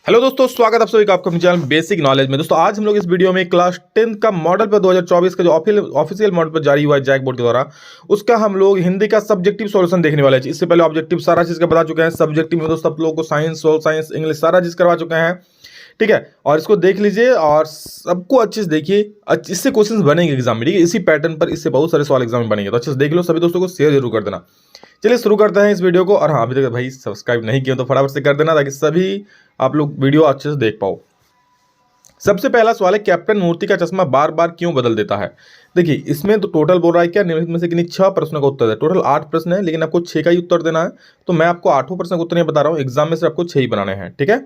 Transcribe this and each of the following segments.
Hello दोस्तों, स्वागत है आप सभी का आपका अपने चैनल बेसिक नॉलेज में। दोस्तों आज हम लोग इस वीडियो में क्लास 10 का मॉडल पर 2024 का जो ऑफिशियल मॉडल पर जारी हुआ है जैक बोर्ड के द्वारा, उसका हम लोग हिंदी का सब्जेक्टिव सॉल्यूशन देखने वाले हैं। इससे पहले ऑब्जेक्टिव सारा चीज का बता चुके हैं। सब्जेक्टिव में दोस्तों आप लोगों को साइंस, सोशल साइंस, इंग्लिश सारा चीज करवा चुके हैं, ठीक है। और इसको देख लीजिए और सबको अच्छे से देखिए, इससे क्वेश्चंस बनेंगे एग्जाम में, ठीक है। इसी पैटर्न पर इससे बहुत सारे सवाल एग्जाम में बनेंगे, तो अच्छे से देख लो। सभी दोस्तों को शेयर जरूर कर देना। चलिए शुरू करते हैं इस वीडियो को। और हाँ, अभी तक भाई सब्सक्राइब नहीं किया तो फटाफट से कर देना, ताकि सभी आप लोग वीडियो अच्छे से देख पाओ। सबसे पहला सवाल है, कैप्टन मूर्ति का चश्मा बार बार क्यों बदल देता है। देखिए इसमें तो टोटल बोल रहा है क्या, निम्नलिखित में से किन्हीं 6 प्रश्नों का उत्तर है। टोटल 8 प्रश्न है, लेकिन आपको 6 का ही उत्तर देना है। तो मैं आपको 8 प्रश्न का उत्तर नहीं बता रहा हूँ, एग्जाम में से आपको 6 ही बनाने हैं, ठीक है।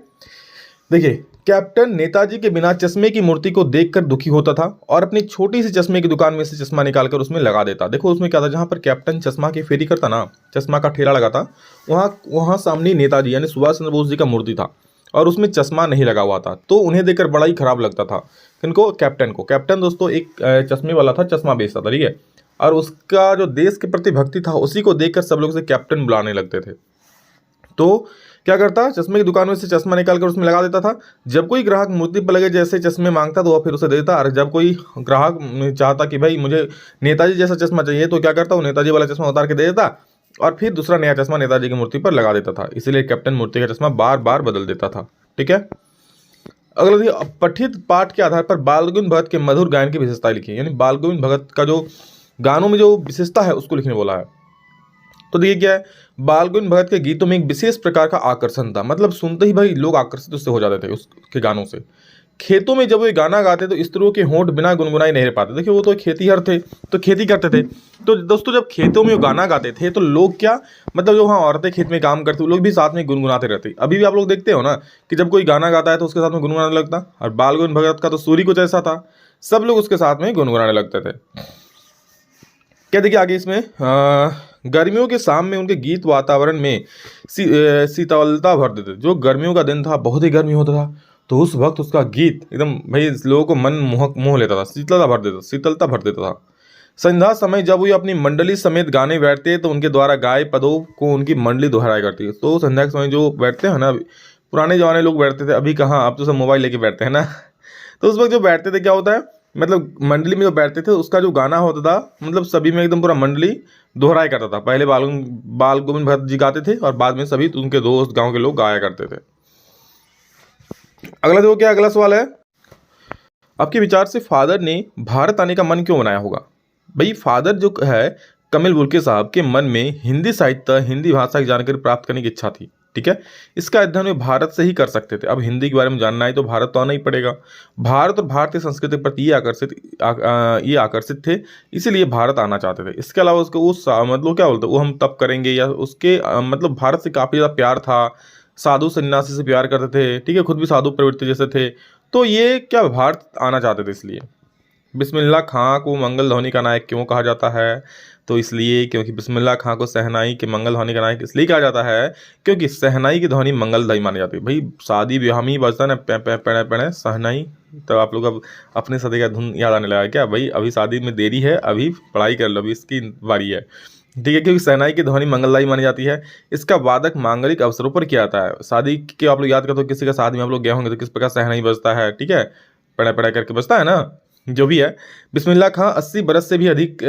देखिए, कैप्टन नेताजी के बिना चश्मे की मूर्ति को देखकर दुखी होता था और अपनी छोटी सी चश्मे की दुकान में से चश्मा निकालकर उसमें लगा देता। देखो उसमें क्या था, जहां पर कैप्टन चश्मा की फेरी करता ना, चश्मा का ठेला लगाता, वहां वहां सामने नेताजी यानी सुभाष चंद्र बोस जी का मूर्ति था और उसमें चश्मा नहीं लगा हुआ था। तो उन्हें देखकर बड़ा ही खराब लगता था। किनको? कैप्टन को। कैप्टन दोस्तों एक चश्मे वाला था, चश्मा बेचता था, ठीक है। और उसका जो देश के प्रति भक्ति था, उसी को देखकर सब लोग उसे कैप्टन बुलाने लगते थे। तो क्या करता, चश्मे की दुकान में से चश्मा निकालकर उसमें लगा देता था। जब कोई ग्राहक मूर्ति पर लगे जैसे चश्मे मांगता तो वह फिर उसे देता। और जब कोई ग्राहक चाहता कि भाई मुझे नेताजी जैसा चश्मा चाहिए, तो क्या करता, वो नेताजी वाला चश्मा उतार के दे देता और फिर दूसरा नया चश्मा नेताजी की मूर्ति पर लगा देता था। इसीलिए कैप्टन मूर्ति का चश्मा बार बार बदल देता था, ठीक है। अगला देखिए, पठित पाठ के आधार पर बाल गोविंद भगत के मधुर गायन की विशेषता लिखी। यानी बाल गोविंद भगत का जो गानों में जो विशेषता है उसको लिखने बोला है। तो देखिए क्या है, बाल गोविंद भगत के गीतों में एक विशेष प्रकार का आकर्षण था। मतलब सुनते ही भाई लोग आकर्षित उससे हो जाते थे, उसके गानों से। खेतों में जब वो गाना गाते तो स्त्रियों के होंठ बिना गुनगुनाए नहीं रह पाते। देखिए वो तो खेतीहर थे, तो खेती करते थे। तो दोस्तों जब खेतों में वो गाना गाते थे तो लोग क्या, मतलब जो वहाँ औरतें खेत में काम करती वो लोग भी साथ में गुनगुनाते रहते। अभी भी आप लोग देखते हो ना कि जब कोई गाना गाता है तो उसके साथ में गुनगुनाने लगता। और बाल गोविंद भगत का तो सूरी कुछ ऐसा था, सब लोग उसके साथ में गुनगुनाने लगते थे। क्या देखिए आगे इसमें, गर्मियों के शाम में उनके गीत वातावरण में शीतलता भर देते। जो गर्मियों का दिन था, बहुत ही गर्मी होता था, तो उस वक्त उसका गीत एकदम भाई लोगों को मन मोह लेता था, शीतलता भर देता था। संध्या समय जब वो अपनी मंडली समेत गाने बैठते तो उनके द्वारा गाए पदों को उनकी मंडली दोहराया करती है। तो संध्या के समय जो बैठते हैं ना, पुराने जमाने लोग बैठते थे, अभी कहाँ, अब तो सब मोबाइल लेके बैठते हैं ना। तो उस वक्त जो बैठते थे क्या होता है, मतलब मंडली में जो बैठते थे उसका जो गाना होता था, मतलब सभी में एकदम पूरा मंडली दोहराया करता था। पहले बाल गोविंद भगत जी गाते थे और बाद में सभी उनके दोस्त गांव के लोग गाया करते थे। अगला देखो क्या अगला सवाल है, आपके विचार से फादर ने भारत आने का मन क्यों बनाया होगा। भाई फादर जो है कमिल बुल्के साहब के मन में हिंदी साहित्य, हिंदी भाषा की जानकारी प्राप्त करने की इच्छा थी, ठीक है। इसका अध्ययन वे भारत से ही कर सकते थे। अब हिंदी के बारे में जानना है तो भारत तो आना ही पड़ेगा। भारत और भारतीय संस्कृति के प्रति ये आकर्षित थे, इसीलिए भारत आना चाहते थे। इसके अलावा उसको उस मतलब क्या बोलते, वो हम तब करेंगे, या उसके मतलब भारत से काफ़ी ज़्यादा प्यार था, साधु सन्यासी से प्यार करते थे, ठीक है, खुद भी साधु प्रवृत्ति जैसे थे। तो ये क्या भारत आना चाहते थे इसलिए। बिस्मिल्लाह खां को मंगल ध्वनि का नायक क्यों कहा जाता है, तो इसलिए क्योंकि बिस्मिल्लाह खां को शहनाई के मंगल ध्वनि का नायक इसलिए कहा जाता है क्योंकि शहनाई की ध्वनि मंगलदायी मानी जाती है। भाई शादी ब्याह में ही बजता ना, पे पे पेड़े पेड़े शहनाई। तो आप लोग अब अपने सदी का धुन याद आने लगा क्या भाई, अभी शादी में देरी है, अभी पढ़ाई कर लो, अभी इसकी बारी है, ठीक है। क्योंकि शहनाई की ध्वनि मंगलदायी मानी जाती है। इसका वादक मांगलिक अवसरों पर किया जाता है। शादी के आप लोग याद करते हो, किसी का शादी में आप लोग गए होंगे तो किस प्रकार शहनाई बजता है, ठीक है, पेड़े पेड़े करके बजता है ना, जो भी है। बिस्मिल्लाह खां 80 बरस से भी अधिक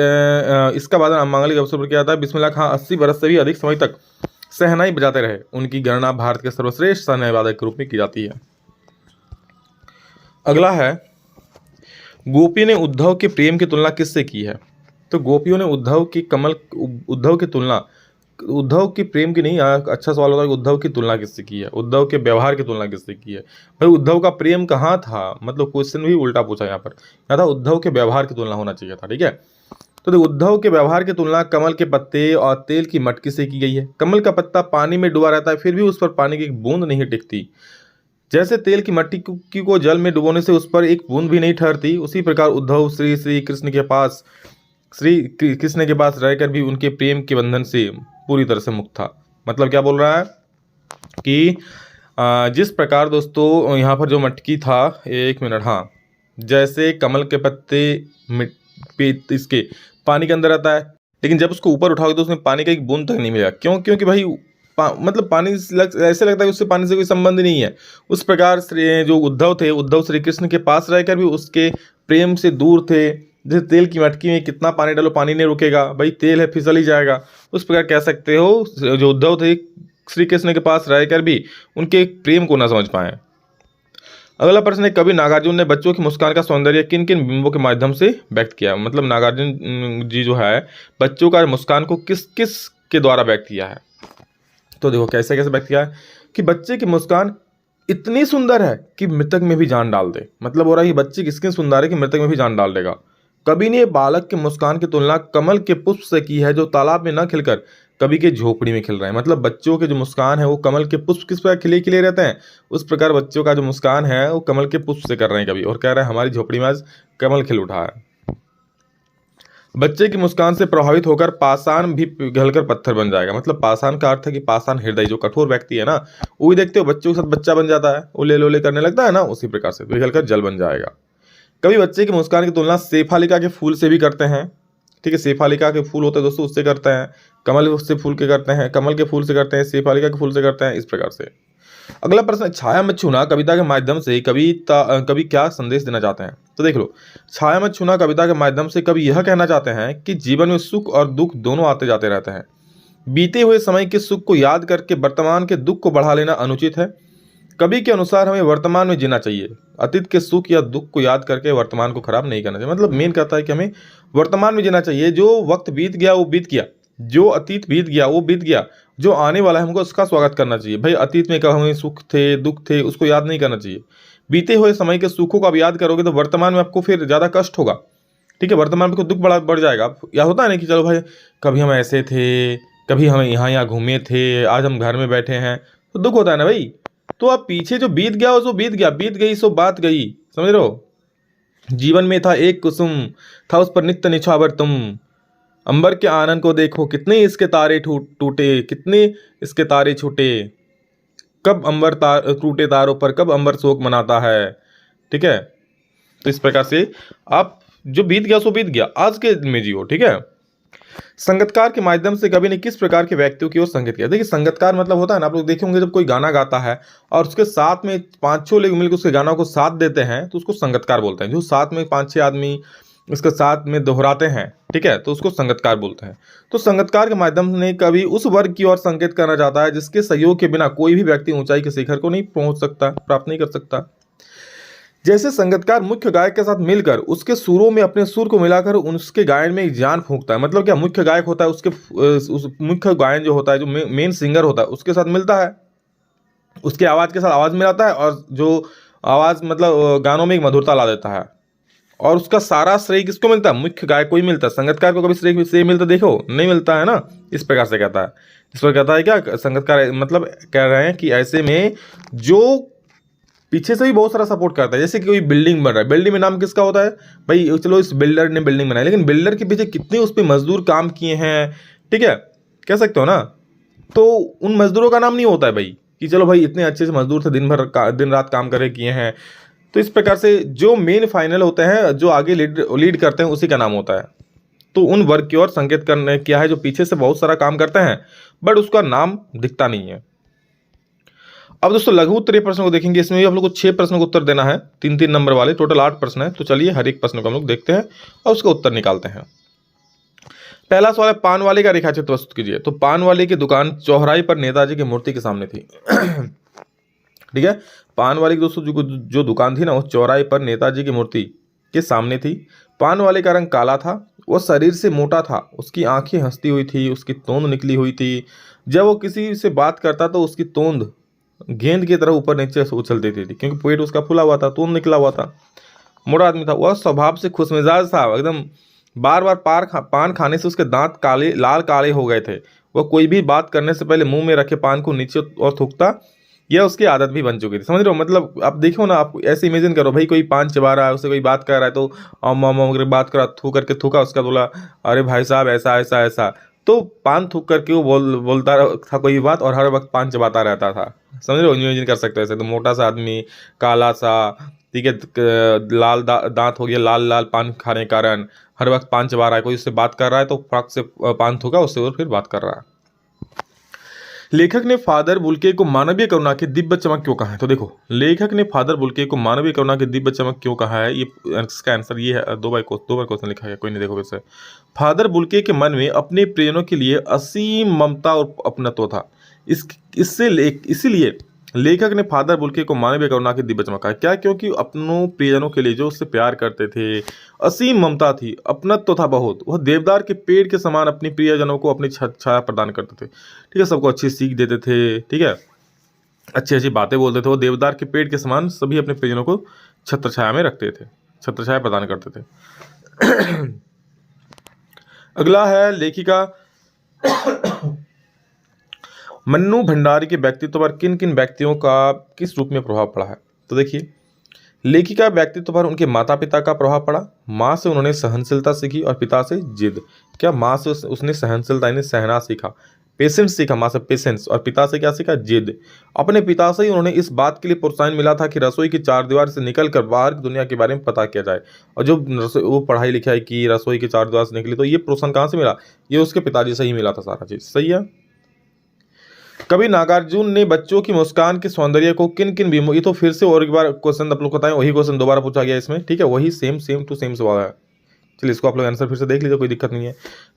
इसका वादन मांगलिक अवसर पर किया जाता है। बिस्मिल्लाह खां 80 बरस से भी अधिक समय तक शहनाई बजाते रहे। उनकी गणना भारत के सर्वश्रेष्ठ शहनाई वादक के रूप में की जाती है। अगला है, गोपी ने उद्धव के प्रेम की तुलना किससे की है। तो गोपियों ने उद्धव की तुलना, उद्धव की प्रेम की नहीं, अच्छा सवाल होता है कि उद्धव की तुलना किससे की है, उद्धव के व्यवहार की तुलना किससे की है। भाई उद्धव का प्रेम कहाँ था, मतलब क्वेश्चन भी उल्टा पूछा यहाँ पर, यहाँ था उद्धव के व्यवहार की तुलना होना चाहिए था, ठीक है। तो देखो उद्धव के व्यवहार की तुलना कमल के पत्ते और तेल की मटकी से की गई है। कमल का पत्ता पानी में डूबा रहता है, फिर भी उस पर पानी की एक बूंद नहीं टिकती। जैसे तेल की मटकी को जल में डुबोने से उस पर एक बूंद भी नहीं ठहरती, उसी प्रकार उद्धव श्री कृष्ण के पास रहकर भी उनके प्रेम के बंधन से पूरी तरह से मुक्त था। मतलब क्या बोल रहा है कि जिस प्रकार दोस्तों यहाँ पर जो मटकी था, एक मिनट, हाँ, जैसे कमल के पत्ते इसके पानी के अंदर रहता है, लेकिन जब उसको ऊपर उठाओगे तो उसमें पानी का एक बूंद तक नहीं मिलेगा। क्यों? क्योंकि भाई मतलब पानी ऐसे लगता है कि उससे पानी से कोई संबंध ही नहीं है। उस प्रकार से जो उद्धव थे, उद्धव श्री कृष्ण के पास रहकर भी उसके प्रेम से दूर थे। जैसे तेल की मटकी में कितना पानी डालो पानी नहीं रुकेगा, भाई तेल है फिसल ही जाएगा। उस प्रकार कह सकते हो जो उद्धव थे श्री कृष्ण के पास रहकर भी उनके प्रेम को ना समझ पाए। अगला प्रश्न है, कभी नागार्जुन ने बच्चों की मुस्कान का सौंदर्य किन किन बिंबों के माध्यम से व्यक्त किया। मतलब नागार्जुन जी जो है बच्चों का मुस्कान को किस किस के द्वारा व्यक्त किया है। तो देखो कैसे कैसे व्यक्त किया है कि बच्चे की मुस्कान इतनी सुंदर है कि मृतक में भी जान डाल दे। मतलब हो रहा है कि बच्चे किसकी सुंदर है कि मृतक में भी जान डाल देगा। कवि ने बालक के मुस्कान की तुलना कमल के पुष्प से की है जो तालाब में न खिलकर कवि के झोपड़ी में खिल रहे हैं। मतलब बच्चों के जो मुस्कान है वो कमल के पुष्प किस प्रकार खिले खिले रहते हैं, उस प्रकार बच्चों का जो मुस्कान है वो कमल के पुष्प से कर रहे हैं कवि, और कह रहे हैं हमारी झोपड़ी में आज कमल खिल उठा है। बच्चे की मुस्कान से प्रभावित होकर पाषाण भी पिघलकर पत्थर बन जाएगा। मतलब पाषाण का अर्थ है कि पाषाण हृदय, जो कठोर व्यक्ति है ना, वो भी देखते हो बच्चों के साथ बच्चा बन जाता है, वो ले लोले करने लगता है ना, उसी प्रकार से पिघलकर जल बन जाएगा। कभी बच्चे की मुस्कान की तुलना शेफालिका के फूल से भी करते हैं। ठीक है, शेफालिका के फूल होते हैं दोस्तों, उससे करते हैं। कमल से फूल के करते हैं, कमल के फूल से करते हैं, शेफालिका के फूल से करते हैं, इस प्रकार से। अगला प्रश्न, छाया मत छूना कविता के माध्यम से कवि क्या संदेश देना चाहते हैं। तो देख लो, छाया मत छूना कविता के माध्यम से कवि यह कहना चाहते हैं कि जीवन में सुख और दुख दोनों आते जाते रहते हैं। बीते हुए समय के सुख को याद करके वर्तमान के दुख को बढ़ा लेना अनुचित है। कवि के अनुसार हमें वर्तमान में जीना चाहिए, अतीत के सुख या दुख को याद करके वर्तमान को खराब नहीं करना चाहिए। मतलब मेन कहता है कि हमें वर्तमान में जीना चाहिए। जो वक्त बीत गया वो बीत गया, जो अतीत बीत गया वो बीत गया, जो आने वाला है हमको उसका स्वागत करना चाहिए। भाई अतीत में कब हमें सुख थे दुख थे उसको याद नहीं करना चाहिए। बीते हुए समय के सुखों को आप याद करोगे तो वर्तमान में आपको फिर ज़्यादा कष्ट होगा। ठीक है, वर्तमान में दुख बढ़ जाएगा। या होता है ना कि चलो भाई कभी हम ऐसे थे, कभी हम यहाँ घूमे थे, आज हम घर में बैठे हैं, तो दुख होता है ना भाई। तो अब पीछे जो बीत गया वो बीत गया, बीत गई सो बात गई, समझ रहे हो। जीवन में था एक कुसुम, था उस पर नित्य निछावर तुम। अंबर के आनंद को देखो कितने इसके तारे टूटे, कितने इसके तारे छूटे। कब अंबर टूटे तारों पर, कब अंबर शोक मनाता है। ठीक है, तो इस प्रकार से आप जो बीत गया सो बीत गया, आज के दिन में जियो। ठीक है, संगीतकार के माध्यम से कवि ने किस प्रकार के व्यक्तियों की ओर संगीत किया। देखिए संगीतकार मतलब होता है ना, आप लोग देखे होंगे जब कोई गाना गाता है और उसके साथ में 5-6 लोग मिलकर उसके गाना को साथ देते हैं तो उसको संगीतकार बोलते हैं। जो साथ में 5-6 आदमी उसके साथ में दोहराते हैं, ठीक है, तो उसको संगीतकार बोलते हैं। तो संगीतकार के माध्यम से कवि उस वर्ग की ओर संकेत करना चाहता है जिसके सहयोग के बिना कोई भी व्यक्ति ऊंचाई के शिखर को नहीं पहुंच सकता, प्राप्त नहीं कर सकता। जैसे संगीतकार मुख्य गायक के साथ मिलकर उसके सुरों में अपने सुर को मिलाकर उसके गायन में जान फूंकता है। मतलब क्या, मुख्य गायक होता है उसके उस मुख्य गायन जो होता है, जो मेन सिंगर होता है उसके साथ मिलता है, उसके आवाज़ के साथ आवाज़ मिलाता है और जो आवाज़ मतलब गानों में एक मधुरता ला देता है। और उसका सारा श्रेय किसको मिलता है, मुख्य गायक को ही मिलता है। संगीतकार को कभी श्रेय मिलता देखो नहीं मिलता है ना, इस प्रकार से कहता है। इस पर कहता है क्या संगीतकार मतलब कह रहे हैं कि ऐसे में जो पीछे से भी बहुत सारा सपोर्ट करता है। जैसे कि कोई बिल्डिंग बन रहा है, बिल्डिंग में नाम किसका होता है भाई, चलो इस बिल्डर ने बिल्डिंग बनाई, लेकिन बिल्डर के पीछे कितने उस पर मजदूर काम किए हैं, ठीक है, कह सकते हो ना। तो उन मजदूरों का नाम नहीं होता है भाई कि चलो भाई इतने अच्छे से मजदूर थे, दिन रात काम करे किए हैं। तो इस प्रकार से जो मेन फाइनल होते हैं, जो आगे लीड करते हैं, उसी का नाम होता है। तो उन वर्ग की ओर संकेत करने क्या है जो पीछे से बहुत सारा काम करते हैं बट उसका नाम दिखता नहीं है। अब दोस्तों लघु उत्तरीय प्रश्न को देखेंगे। इसमें भी आप लोग को 6 प्रश्नों का उत्तर देना है, 3-3 नंबर वाले, टोटल 8 प्रश्न है। तो चलिए हर एक प्रश्न को हम लोग देखते हैं और उसका उत्तर निकालते हैं। पहला सवाल है, पान वाले का रेखाचित्र प्रस्तुत कीजिए। तो पान वाले की दुकान चौराहे पर नेताजी की मूर्ति के सामने थी। ठीक है, पान वाले की दोस्तों जो दुकान थी ना, वो चौराहे पर नेताजी की मूर्ति के सामने थी। पान वाले का रंग काला था, वो शरीर से मोटा था, उसकी आंखें हंसती हुई थी, उसकी तोंद निकली हुई थी। जब वो किसी से बात करता तो उसकी तोंद गेंद की तरह ऊपर नीचे उछल देती थी, क्योंकि पेट उसका फूला हुआ था, तोंद निकला हुआ था। मोटा आदमी था, वह स्वभाव से खुशमिजाज था एकदम। बार बार पान खाने से उसके दांत लाल काले हो गए थे। वह कोई भी बात करने से पहले मुंह में रखे पान को नीचे और थूकता, यह उसकी आदत भी बन चुकी थी। समझ रहे हो, मतलब आप देखो ना, आप ऐसे इमेजिन करो भाई, कोई पान चबा रहा है, उससे कोई बात कर रहा है तो बात करा, थूक करके थूका, उसका बोला अरे भाई साहब ऐसा ऐसा ऐसा। तो पान थूक करके वो बोलता था कोई बात और हर वक्त पान चबाता रहता था। समझ रहे हो, इमेजिन कर सकते हो ऐसे। तो मोटा सा आदमी, काला सा, ठीक है, लाल दांत हो गया, लाल लाल पान खाने के कारण, हर वक्त पान चबा रहा है, कोई उससे बात कर रहा है तो फट से पान थूका उससे और फिर बात कर रहा है। लेखक ने फादर बुल्के को मानवीय करुणा की दिव्य चमक क्यों कहा है? तो देखो, लेखक ने फादर बुल्के को मानवीय करुणा की दिव्य चमक क्यों कहा है, ये इसका आंसर ये है। दो बार क्वेश्चन लिखा है, कोई नहीं, देखो वैसे। फादर बुल्के के मन में अपने प्रियजनों के लिए असीम ममता और अपनत्व था। इसीलिए लेखक ने फादर बुल्के को मानवीय करुणा की दिव्य चमक कहा। क्या? क्योंकि अपनों प्रियजनों के लिए जो उससे प्यार करते थे, असीम ममता थी, अपनत्व था बहुत। वह देवदार के पेड़ के समान अपने प्रियजनों को अपनी छाया प्रदान करते थे। ठीक है, सबको अच्छी सीख देते थे, ठीक है, अच्छी अच्छी बातें बोलते थे। वो देवदार के पेड़ के समान सभी अपने प्रियजनों को छत्र छाया में रखते थे, छत्र छाया प्रदान करते थे। अगला है लेखिका मन्नू भंडारी के व्यक्तित्व पर किन किन व्यक्तियों का किस रूप में प्रभाव पड़ा है? तो देखिए, लेखिका व्यक्तित्व पर उनके माता पिता का प्रभाव पड़ा। माँ से उन्होंने सहनशीलता सीखी और पिता से जिद। क्या? माँ से उसने सहनशीलता यानी सहना सीखा, पेशेंस सीखा, माँ से पेशेंस, और पिता से क्या सीखा? जिद। अपने पिता से ही उन्होंने इस बात के लिए प्रोत्साहन मिला था कि रसोई की चार दीवार से निकलकर बाहर की दुनिया के बारे में पता किया जाए। और जो वो पढ़ाई लिखाई की, रसोई की चार दीवार से निकली, तो ये प्रोत्साहन कहाँ से मिला? ये उसके पिताजी से ही मिला था सारा चीज। सही है। कवि नागार्जुन ने बच्चों की मुस्कान के सौंदर्य को किन किन ये तो फिर से और एक बार क्वेश्चन आप लोग बताएं, वही क्वेश्चन दोबारा पूछा गया इसमें, ठीक है, वही सेम टू सेम सवाल है। चलिए, इसको आप लोग आंसर फिर से देख लीजिए, कोई दिक्कत नहीं है।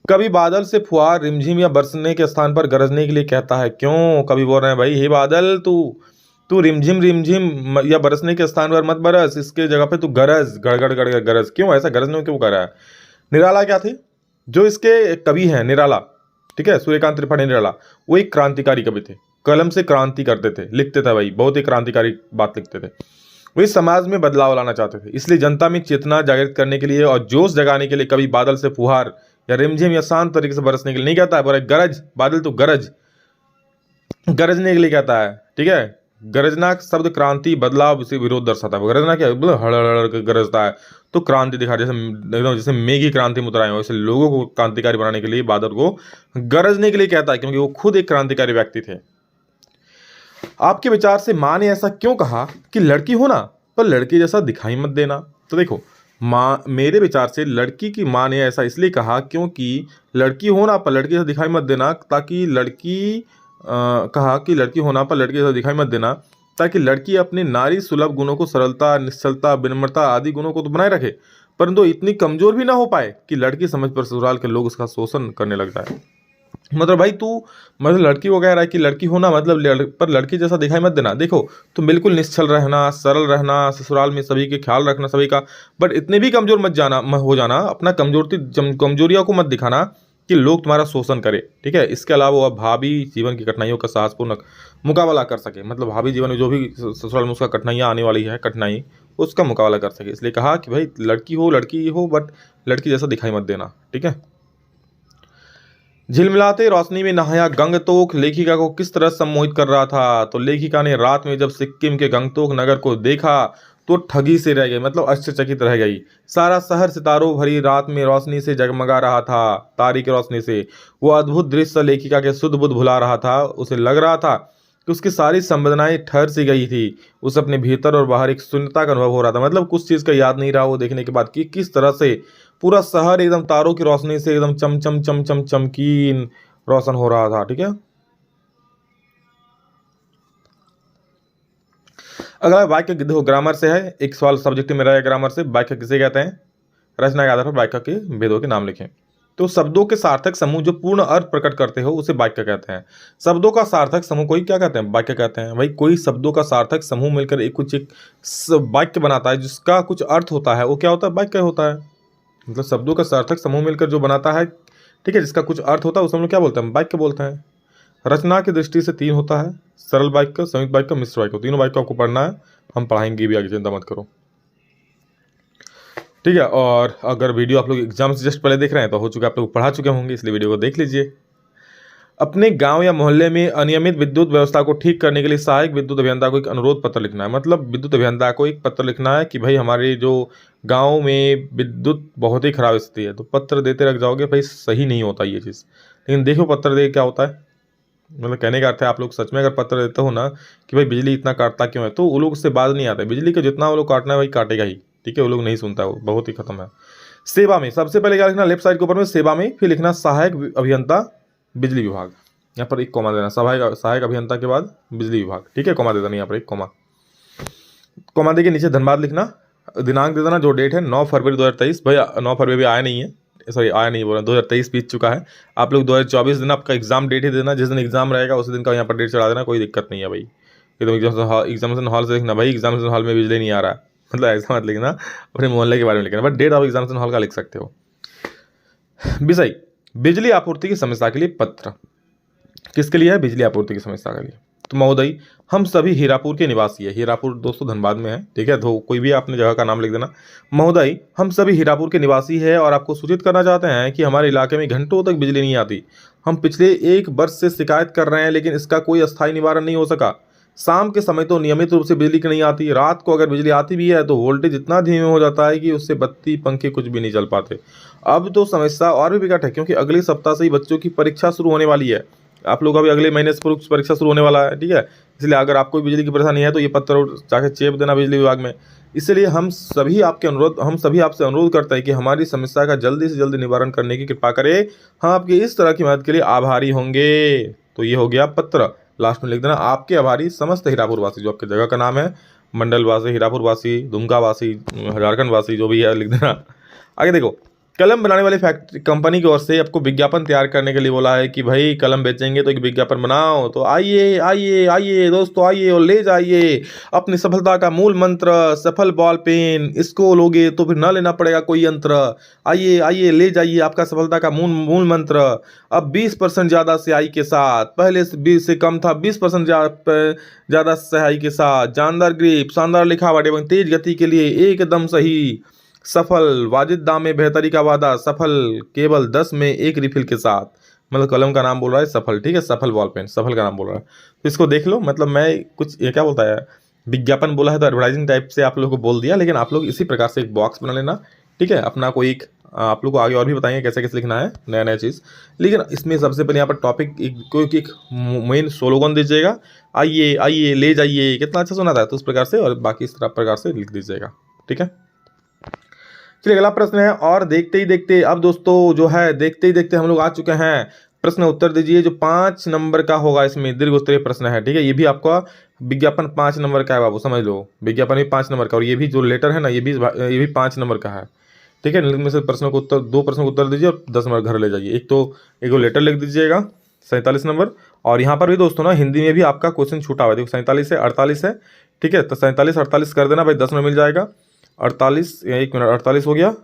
कभी बादल से फुहार रिमझिम या बरसने के स्थान पर गरजने के लिए कहता है, क्यों? कभी बोल रहे हैं भाई, हे बादल तू रिमझिम रिमझिम या बरसने के स्थान पर मत बरस, इसके जगह पे तू गरज, गड़गड़ गड़गड़ गरज। क्यों ऐसा गरजने क्यों कर रहा है? निराला क्या थे? जो इसके कवि हैं निराला, ठीक है, सूर्यकांत त्रिपाठी निराला, वो एक क्रांतिकारी कवि थे। कलम से क्रांति करते थे, लिखते थे भाई, बहुत ही क्रांतिकारी बात लिखते थे। वे समाज में बदलाव लाना चाहते थे, इसलिए जनता में चेतना जागृत करने के लिए और जोश जगाने के लिए कभी बादल से फुहार या रिमझिम या शांत तरीके से बरसने के लिए नहीं कहता है, बोले गरज, बादल तो गरज, गरजने के लिए कहता है, ठीक है। गरजना शब्द क्रांति बदलाव से विरोध दर्शाता है। गरजना क्या? हड़ गरजता है, तो क्रांति दिखा, जैसे एकदम जैसे मेघी क्रांति में उतराए हो, वैसे लोगों को क्रांतिकारी बनाने के लिए बादल को गरजने के लिए कहता है, क्योंकि वो खुद एक क्रांतिकारी व्यक्ति थे। आपके विचार से माँ ने ऐसा क्यों कहा कि लड़की होना पर लड़के जैसा दिखाई मत देना? तो देखो, मेरे विचार से लड़की की माँ ने ऐसा इसलिए कहा क्योंकि लड़की होना पर लड़के जैसा दिखाई मत देना, ताकि कहा कि लड़की होना पर लड़के जैसा दिखाई मत देना, ताकि लड़की अपने नारी सुलभ गुणों को, सरलता, निश्चलता, विनम्रता आदि गुणों को तो बनाए रखे, परंतु इतनी कमजोर भी ना हो पाए कि लड़की समझ पर ससुराल के लोग उसका शोषण करने लग जाए। मतलब भाई मतलब लड़की को कह रहा है कि लड़की होना मतलब पर लड़की जैसा दिखाई मत देना। देखो, तुम बिल्कुल निश्चल रहना, सरल रहना, ससुराल में सभी के ख्याल रखना सभी का, बट इतने भी कमजोर मत हो जाना, अपना कमजोरियों को मत दिखाना कि लोग तुम्हारा शोषण करे, ठीक है। इसके अलावा वह भावी जीवन की कठिनाइयों का साहसपूर्ण मुकाबला कर सके, मतलब भावी जीवन में जो भी ससुराल में उसका कठिनाइयाँ आने वाली है, कठिनाई उसका मुकाबला कर सके, इसलिए कहा कि भाई लड़की हो बट लड़की जैसा दिखाई मत देना, ठीक है। झिलमिलाते रोशनी में नहाया गंगटोक लेखिका को किस तरह सम्मोहित कर रहा था? तो लेखिका ने रात में जब सिक्किम के गंगटोक नगर को देखा तो ठगी से रह गई, मतलब आश्चर्यचकित रह गई। सारा शहर सितारों भरी रात में रोशनी से जगमगा रहा था, तारे की रोशनी से। वो अद्भुत दृश्य लेखिका के शुद्ध बुद्ध भुला रहा था। उसे लग रहा था कि उसकी सारी संवेदनाएं ठहर सी गई थी। उसे अपने भीतर और बाहर एक शून्यता का अनुभव हो रहा था, मतलब कुछ चीज़ का याद नहीं रहा वो देखने के बाद कि किस तरह से पूरा शहर एकदम तारों की रोशनी से एकदम चम चम चम चम चमकीन रोशन हो रहा था, ठीक है। अगला वाक्य देखो ग्रामर से है, एक सवाल सब्जेक्टिव में रहेगा ग्रामर से। वाक्य किसे कहते हैं? रचना के आधार पर वाक्य के भेदों के नाम लिखें। तो शब्दों के सार्थक समूह जो पूर्ण अर्थ प्रकट करते हो उसे वाक्य कहते हैं। शब्दों का सार्थक समूह कोई क्या कहते हैं? वाक्य कहते हैं। भाई कोई शब्दों का सार्थक समूह मिलकर एक वाक्य बनाता है जिसका कुछ अर्थ होता है, वो क्या होता है? वाक्य होता है। मतलब शब्दों का सार्थक समूह मिलकर जो बनाता है, ठीक है, जिसका कुछ अर्थ होता है उसे हम लोग क्या बोलते हैं? वाक्य बोलते हैं। रचना की दृष्टि से 3 होता है, सरल वाक्य, संयुक्त वाक्य, मिश्र वाक्य। तीनों वाक्य आपको पढ़ना है, हम पढ़ाएंगे भी आगे, चिंता मत करो, ठीक है। और अगर वीडियो आप लोग एग्जाम से जस्ट पहले देख रहे हैं तो हो चुका, आप लोग पढ़ा चुके होंगे, इसलिए वीडियो को देख लीजिए। अपने गांव या मोहल्ले में अनियमित विद्युत व्यवस्था को ठीक करने के लिए सहायक विद्युत अभियंता को एक अनुरोध पत्र लिखना है। मतलब विद्युत अभियंता को एक पत्र लिखना है कि भाई हमारे जो गांव में विद्युत बहुत ही खराब स्थिति है, तो पत्र देते रख जाओगे, भाई सही नहीं होता ये चीज़। लेकिन देखो पत्र दे क्या होता है, मतलब कहने का अर्थ है आप लोग सच में अगर पत्र देते हो ना कि भाई बिजली इतना काटता क्यों है, तो वो लोग उससे बात नहीं आता है। बिजली का जितना वो लोग काटना है वही काटेगा ही, ठीक है, वो लोग नहीं सुनता है, वो बहुत ही खत्म है। सेवा में सबसे पहले क्या लिखना? लेफ्ट साइड के ऊपर में सेवा में, फिर लिखना सहायक अभियंता बिजली विभाग, यहाँ पर एक कॉमा देना, सहायक अभियंता के बाद बिजली विभाग, ठीक है, कॉमा दे देना यहाँ पर एक कॉमा दे के नीचे धनबाद लिखना, दिनांक दे देना, जो डेट है 9 फरवरी 2023। भैया 9 फरवरी भी आया नहीं है, सॉरी आया नहीं बोल रहा, 2023 बीत चुका है। आप लोग 2024 दिन आपका एग्जाम डेट ही देना, जिस दिन एग्जाम रहेगा उसी दिन का यहाँ पर डेट चढ़ा देना, कोई दिक्कत नहीं है भाई। एकदम एग्जामिनेशन हॉल से लिखना भाई, एग्जामिनेशन हॉल में बिजली नहीं आ रहा है, मतलब ऐसा मत लिखना, अपने मोहल्ले के बारे में लिखना, बट डेट आप एग्जामिनेशन हॉल का लिख सकते हो। विषय बिजली आपूर्ति की समस्या के लिए पत्र, किसके लिए है? बिजली आपूर्ति की समस्या के लिए। तो महोदय हम सभी हीरापुर के निवासी है, हीरापुर दोस्तों धनबाद में है, ठीक है, तो कोई भी आपने जगह का नाम लिख देना। महोदय हम सभी हीरापुर के निवासी है और आपको सूचित करना चाहते हैं कि हमारे इलाके में घंटों तक बिजली नहीं आती। हम पिछले 1 वर्ष से शिकायत कर रहे हैं, लेकिन इसका कोई अस्थायी निवारण नहीं हो सका। शाम के समय तो नियमित रूप से बिजली नहीं आती, रात को अगर बिजली आती भी है तो वोल्टेज इतना धीमे हो जाता है कि उससे बत्ती पंखे कुछ भी नहीं चल पाते। अब तो समस्या और भी विकट है, क्योंकि अगले सप्ताह से ही बच्चों की परीक्षा शुरू होने वाली है। आप लोग अभी अगले महीने से परीक्षा शुरू होने वाला है, ठीक है, इसलिए अगर आपको बिजली की परेशानी है तो ये पत्र जाकर चेप देना बिजली विभाग में। इसलिए हम सभी आपसे अनुरोध करते हैं कि हमारी समस्या का जल्दी से जल्दी निवारण करने की कृपा करें। हम आपकी इस तरह की मदद के लिए आभारी होंगे। तो ये हो गया पत्र, लास्ट में लिख देना आपके आभारी समस्त हीरापुर वासी, जो आपके जगह का नाम है, मंडल वासी, हीरापुर वासी, दुमका वासी, झारखंड वासी, जो भी है लिख देना। आगे देखो, कलम बनाने वाली फैक्ट्री कंपनी की ओर से आपको विज्ञापन तैयार करने के लिए बोला है कि भाई कलम बेचेंगे तो एक विज्ञापन बनाओ। तो आइए आइए आइए दोस्तों, आइए और ले जाइए अपनी सफलता का मूल मंत्र, सफल बॉल पेन। इसको लोगे तो फिर ना लेना पड़ेगा कोई यंत्र। आइए आइए ले जाइए आपका सफलता का मूल मंत्र, अब 20% ज़्यादा सिहाई के साथ, पहले से 20 से कम था, 20% ज़्यादा सिहाई के साथ, जानदार ग्रिप, शानदार लिखावट एवं तेज गति के लिए एकदम सही, सफल, वाजिब दाम में बेहतरी का वादा, सफल, केवल 10 में 1 रिफिल के साथ। मतलब कलम का नाम बोल रहा है सफल, ठीक है, सफल बॉल पेन, सफल का नाम बोल रहा है। तो इसको देख लो, मतलब मैं कुछ ये क्या बोलता है, विज्ञापन बोला है तो एडवर्टाइजिंग टाइप से आप लोगों को बोल दिया, लेकिन आप लोग इसी प्रकार से एक बॉक्स बना लेना, ठीक है, अपना कोई एक, आप लोग को आगे और भी बताएंगे कैसे कैसे लिखना है नया नया चीज़। लेकिन इसमें सबसे पहले यहाँ पर टॉपिक एक मेन स्लोगन दीजिएगा, आइए आइए ले जाइए, कितना अच्छा सुना था, तो उस प्रकार से और बाकी इस तरह प्रकार से लिख दीजिएगा, ठीक है। चलिए अगला प्रश्न है, और देखते ही देखते अब दोस्तों जो है देखते ही देखते हम लोग आ चुके हैं, प्रश्न उत्तर दीजिए जो 5 नंबर का होगा, इसमें दीर्घ उत्तरीय प्रश्न है, ठीक है, ये भी आपका विज्ञापन 5 नंबर का है बाबू, समझ लो, विज्ञापन भी 5 नंबर का, और ये भी जो लेटर है ना ये भी 5 नंबर का है, ठीक है। इनमें से प्रश्नों को उत्तर 2 प्रश्नों को उत्तर दीजिए और 10 नंबर घर ले जाइए। एक लेटर लिख दीजिएगा 47 नंबर, और यहाँ पर भी दोस्तों ना हिंदी में भी आपका क्वेश्चन छूटा हुआ है, देखो 47 से 48 है, ठीक है, तो 47 48 कर देना भाई, 10 में मिल जाएगा। 48, 1 मिनट, 48 हो गया।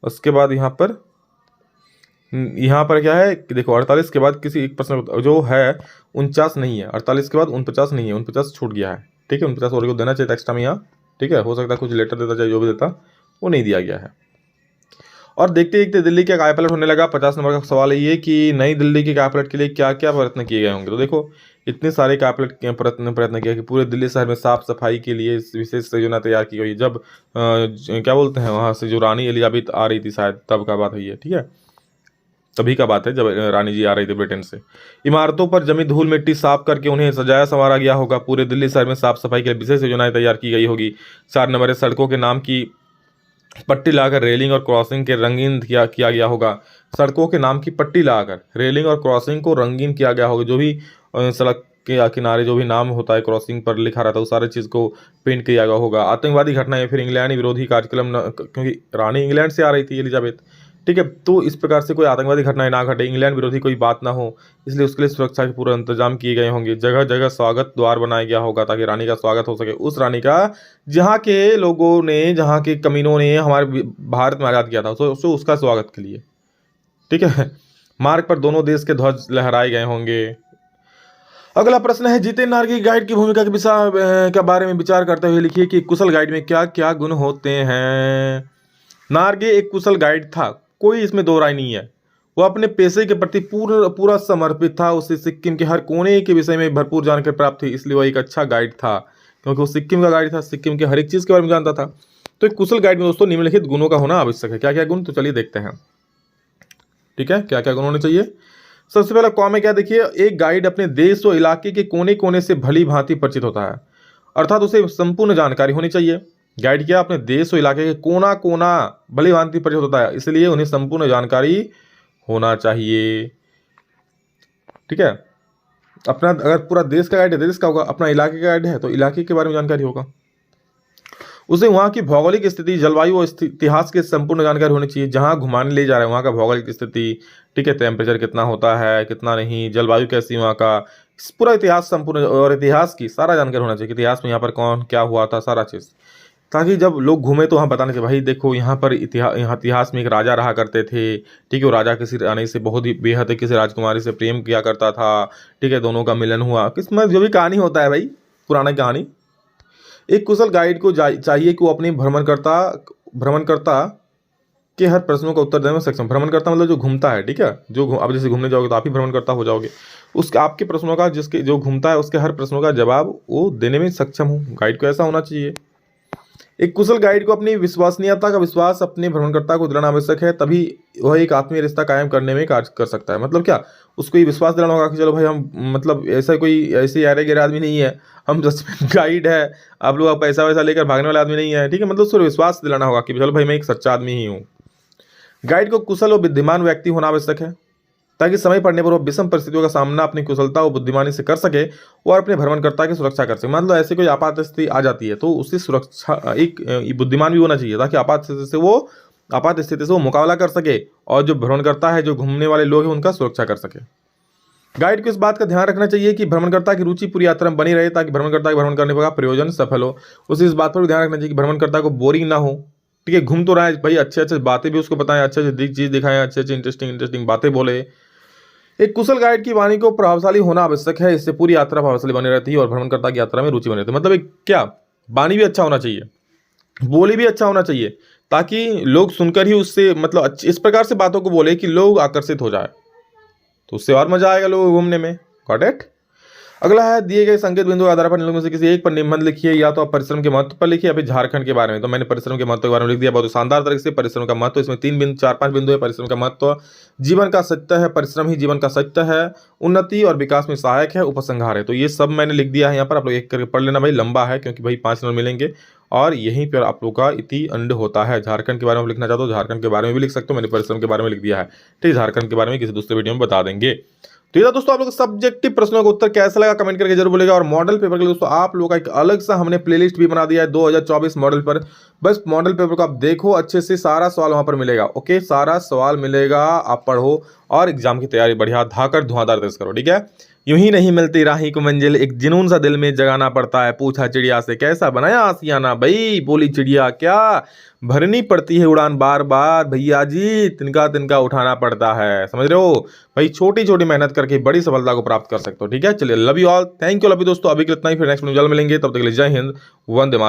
उसके बाद यहाँ पर क्या है कि देखो 48 के बाद किसी एक प्रश्न जो है 49 नहीं है, 48 के बाद 49 नहीं है, 49 छूट गया है, ठीक है, 49 और को देना चाहिए एक्स्ट्रा में यहाँ, ठीक है, हो सकता है कुछ लेटर देता चाहे जो भी देता वो नहीं दिया गया है। और देखते देखते दिल्ली का कायापलट होने लगा। 50 नंबर का सवाल है ये कि नई दिल्ली के कायापलट के लिए क्या क्या प्रयत्न किए गए होंगे। तो देखो इतने सारे कायापलट के प्रयत्न किया कि पूरे दिल्ली शहर में साफ सफाई के लिए विशेष योजना तैयार की गई। जब क्या बोलते हैं वहाँ से जो रानी एलिजाबेथ आ रही थी, शायद तब का बात है ये, ठीक है, तभी का बात है जब रानी जी आ रही थी ब्रिटेन से। इमारतों पर जमी धूल मिट्टी साफ करके उन्हें सजाया संवारा गया होगा। पूरे दिल्ली शहर में साफ सफाई के लिए विशेष योजनाएं तैयार की गई होगी। 4 नंबर है, सड़कों के नाम की पट्टी लगाकर रेलिंग और क्रॉसिंग के रंगीन किया गया होगा। सड़कों के नाम की पट्टी लगाकर रेलिंग और क्रॉसिंग को रंगीन किया गया होगा। जो भी सड़क के किनारे जो भी नाम होता है क्रॉसिंग पर लिखा रहता है उस सारे चीज़ को पेंट किया गया होगा। आतंकवादी घटना या फिर इंग्लैंड विरोधी कार्यक्रम क्योंकि रानी इंग्लैंड से आ रही थी एलिजाबेथ, ठीक है, तो इस प्रकार से कोई आतंकवादी घटनाएं ना घटे, इंग्लैंड विरोधी कोई बात ना हो, इसलिए उसके लिए सुरक्षा के पूरे इंतजाम किए गए होंगे। जगह जगह स्वागत द्वार बनाया गया होगा ताकि रानी का स्वागत हो सके, उस रानी का जहाँ के लोगों ने, जहाँ के कमीनों ने हमारे भारत में आज़ाद किया था, तो उसका स्वागत के लिए, ठीक है। मार्ग पर दोनों देश के ध्वज लहराए गए होंगे। अगला प्रश्न है, जीते नार्गी गाइड की भूमिका के बारे में विचार करते हुए लिखिए कि कुशल गाइड में क्या क्या गुण होते हैं। नार्गे एक कुशल गाइड था, कोई इसमें दो राय नहीं है। वो अपने पेशे के प्रति पूरा समर्पित था। उसे सिक्किम के हर कोने के विषय में भरपूर जानकारी प्राप्त थी, इसलिए वो एक अच्छा गाइड था, क्योंकि वो सिक्किम का गाइड था, सिक्किम के हर एक चीज़ के बारे में जानता था। तो एक कुशल गाइड में दोस्तों निम्नलिखित गुणों का होना आवश्यक है। क्या क्या गुण, तो चलिए देखते हैं, ठीक है, क्या क्या गुण होने चाहिए। सबसे पहला कॉम में क्या देखिए, एक गाइड अपने देश और इलाके के कोने कोने से भली भांति परिचित होता है, अर्थात उसे संपूर्ण जानकारी होनी चाहिए। गाइड क्या अपने देश और इलाके के कोना कोना भली भांति परिचित होता है, इसलिए उन्हें संपूर्ण जानकारी होना चाहिए। ठीक है। अपना अगर पूरा देश का गाइड है देश का होगा, अपना इलाके का गाइड है तो इलाके के बारे में जानकारी होगा। उसे वहाँ की भौगोलिक स्थिति, जलवायु और इतिहास की संपूर्ण जानकारी होनी चाहिए। जहाँ घुमाने ले जा रहे हैं वहाँ का भौगोलिक स्थिति, ठीक है, टेम्परेचर कितना होता है कितना नहीं, जलवायु कैसी वहाँ का, पूरा इतिहास संपूर्ण, और इतिहास की सारा जानकारी होना चाहिए कि इतिहास में यहाँ पर कौन क्या हुआ था, सारा चीज़, ताकि जब लोग घूमे तो वहाँ बताने से भाई देखो यहाँ पर इतिहास में एक राजा रहा करते थे, ठीक है, वो राजा किसी रानी से बहुत ही बेहद किसी राजकुमारी से प्रेम किया करता था, ठीक है, दोनों का मिलन हुआ, किसमें जो भी कहानी होता है भाई, पुरानी कहानी। एक कुशल गाइड को चाहिए कि वो अपनी भ्रमणकर्ता के हर प्रश्नों का उत्तर देने में सक्षम, भ्रमणकर्ता मतलब जो घूमता है, ठीक है, जो अब जैसे घूमने जाओगे तो आप ही भ्रमणकर्ता हो जाओगे, उसके आपके प्रश्नों का, जिसके जो घूमता है उसके हर प्रश्नों का जवाब वो देने में सक्षम हो। गाइड को ऐसा होना चाहिए। एक कुशल गाइड को अपनी विश्वसनीयता का विश्वास अपने भ्रमणकर्ता को दिलाना आवश्यक है, तभी वह एक आत्मीय रिश्ता कायम करने में कार्य कर सकता है। मतलब क्या, उसको ये विश्वास दिलाना होगा कि चलो भाई हम, मतलब ऐसा कोई ऐसे यारे गहरे आदमी नहीं है, हम सच में गाइड है, आप लोग पैसा वैसा लेकर भागने वाला आदमी नहीं है, ठीक है, मतलब उसको विश्वास दिलाना होगा कि चलो भाई मैं एक सच्चा आदमी ही हूँ। गाइड को कुशल और बुद्धिमान व्यक्ति होना आवश्यक है, ताकि समय पड़ने पर वो विषम परिस्थितियों का सामना अपनी कुशलता और बुद्धिमानी से कर सके और अपने भ्रमणकर्ता की सुरक्षा कर सके। मान लो ऐसे कोई आपात स्थिति आ जाती है तो उसकी सुरक्षा एक बुद्धिमान भी होना चाहिए, ताकि आपात स्थिति से वो मुकाबला कर सके और जो भ्रमणकर्ता है, जो घूमने वाले लोग हैं, उनका सुरक्षा कर सके। गाइड को इस बात का ध्यान रखना चाहिए कि भ्रमणकर्ता की रुचि पूरी यात्रा में बनी रहे, ताकि भ्रमणकर्ता के भ्रमण करने का प्रयोजन सफल हो। उसे इस बात पर भी ध्यान रखना चाहिए कि भ्रमणकर्ता को बोरिंग ना हो, ठीक है, घूम तो रहा है भाई, अच्छे अच्छे बातें भी उसको बताएं, अच्छे अच्छे चीज़ दिखाएं, अच्छे अच्छे इंटरेस्टिंग बातें बोले। एक कुशल गाइड की वाणी को प्रभावशाली होना आवश्यक है, इससे पूरी यात्रा प्रभावशाली बनी रहती है और भ्रमणकर्ता की यात्रा में रुचि बनी रहती है। मतलब एक क्या, वाणी भी अच्छा होना चाहिए, बोली भी अच्छा होना चाहिए, ताकि लोग सुनकर ही उससे मतलब इस प्रकार से बातों को बोले कि लोग आकर्षित हो जाए, तो उससे और मजा आएगा लोगों को घूमने में। Got it. अगला है, दिए गए संकेत बिंदु के आधार पर निम्नलिखित में से किसी एक पर निबंध लिखिए, या तो आप परिश्रम के महत्व पर लिखिए या फिर झारखंड के बारे में। तो मैंने परिश्रम के महत्व के बारे में लिख दिया, बहुत शानदार तरीके से। परिश्रम का महत्व, इसमें 4-5 बिंदु है। परिश्रम का महत्व, जीवन का सत्य है, परिश्रम ही जीवन का सत्य है, उन्नति और विकास में सहायक है, उपसंहार है। तो ये सब मैंने लिख दिया है यहाँ पर, आप लोग एक करके पढ़ लेना भाई, लंबा है क्योंकि भाई 5 नंबर मिलेंगे और यहीं पर आप लोग का इति अंड होता है। झारखंड के बारे में लिखना चाहते हो झारखंड के बारे में भी लिख सकते हो, मैंने परिश्रम के बारे में लिख दिया है, ठीक है। झारखंड के बारे में किसी दूसरे वीडियो में बता देंगे। तो ये था दोस्तों आप लोग सब्जेक्टिव प्रश्नों का उत्तर, कैसा लगा कमेंट करके जरूर बोलेगा। और मॉडल पेपर के लिए दोस्तों आप लोगों का एक अलग सा हमने प्लेलिस्ट भी बना दिया है 2024 मॉडल पर। बस मॉडल पेपर को आप देखो अच्छे से, सारा सवाल वहां पर मिलेगा, ओके, सारा सवाल मिलेगा, आप पढ़ो और एग्जाम की तैयारी बढ़िया धाकर धुआंधार तेज करो, ठीक है। यूं ही नहीं मिलती राही को मंजिल, एक जुनून सा दिल में जगाना पड़ता है। पूछा चिड़िया से कैसा बनाया आसियाना, भाई बोली चिड़िया क्या भरनी पड़ती है उड़ान बार बार, भैया जी तिनका तिनका उठाना पड़ता है। समझ रहे हो भाई, छोटी छोटी मेहनत करके बड़ी सफलता को प्राप्त कर सकते हो, ठीक है। चलिए, love you all, thank you, love you दोस्तों। अभी के लिए इतना ही, फिर नेक्स्ट वीडियो में मिलेंगे, तब तक के लिए जय हिंद, वंदे मातरम।